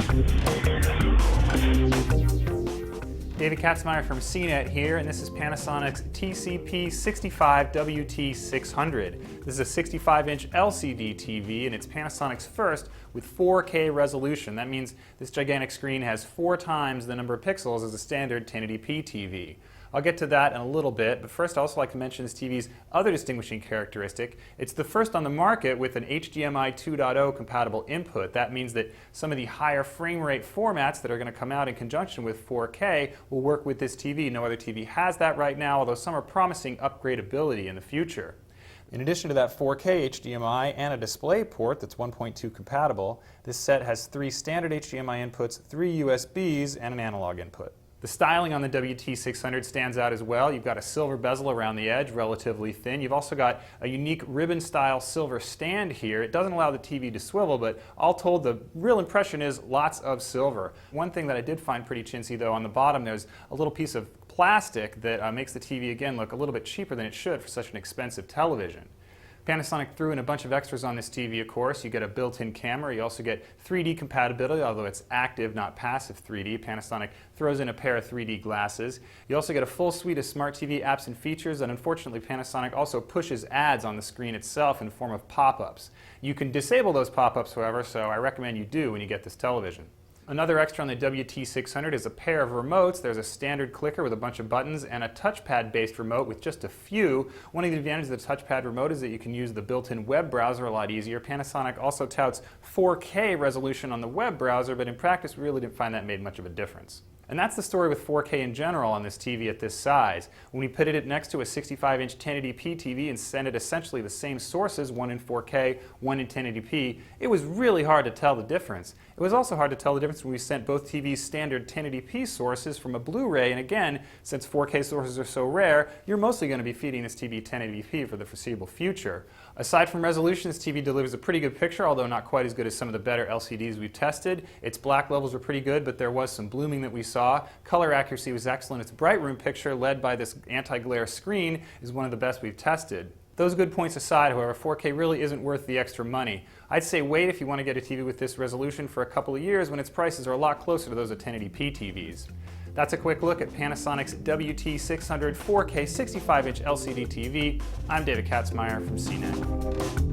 David Katzmeyer from CNET here, and this is Panasonic's TCP65WT600. This is a 65-inch LCD TV, and it's Panasonic's first with 4K resolution. That means this gigantic screen has 4 times the number of pixels as a standard 1080p TV. I'll get to that in a little bit, but first I'd also like to mention this TV's other distinguishing characteristic. It's the first on the market with an HDMI 2.0 compatible input. That means that some of the higher frame rate formats that are going to come out in conjunction with 4K will work with this TV. No other TV has that right now, although some are promising upgradability in the future. In addition to that 4K HDMI and a display port that's 1.2 compatible, this set has 3 standard HDMI inputs, 3 USBs, and an analog input. The styling on the WT600 stands out as well. You've got a silver bezel around the edge, relatively thin. You've also got a unique ribbon-style silver stand here. It doesn't allow the TV to swivel, but all told, the real impression is lots of silver. One thing that I did find pretty chintzy, though, on the bottom there's a little piece of plastic that makes the TV, again, look a little bit cheaper than it should for such an expensive television. Panasonic threw in a bunch of extras on this TV, of course. You get a built-in camera. You also get 3D compatibility, although it's active, not passive 3D. Panasonic throws in a pair of 3D glasses. You also get a full suite of smart TV apps and features, and unfortunately Panasonic also pushes ads on the screen itself in the form of pop-ups. You can disable those pop-ups, however, so I recommend you do when you get this television. Another extra on the WT600 is a pair of remotes. There's a standard clicker with a bunch of buttons and a touchpad-based remote with just a few. One of the advantages of the touchpad remote is that you can use the built-in web browser a lot easier. Panasonic also touts 4K resolution on the web browser, but in practice we really didn't find that made much of a difference. And that's the story with 4K in general on this TV at this size. When we pitted it next to a 65-inch 1080p TV and sent it essentially the same sources, one in 4K, one in 1080p, it was really hard to tell the difference. It was also hard to tell the difference when we sent both TVs standard 1080p sources from a Blu-ray, and again, since 4K sources are so rare, you're mostly going to be feeding this TV 1080p for the foreseeable future. Aside from resolution, this TV delivers a pretty good picture, although not quite as good as some of the better LCDs we've tested. Its black levels were pretty good, but there was some blooming that we saw. Color accuracy was excellent. Its bright room picture, led by this anti-glare screen, is one of the best we've tested. Those good points aside, however, 4K really isn't worth the extra money. I'd say wait if you want to get a TV with this resolution for a couple of years when its prices are a lot closer to those of 1080p TVs. That's a quick look at Panasonic's WT600 4K 65-inch LCD TV. I'm David Katzmeyer from CNET.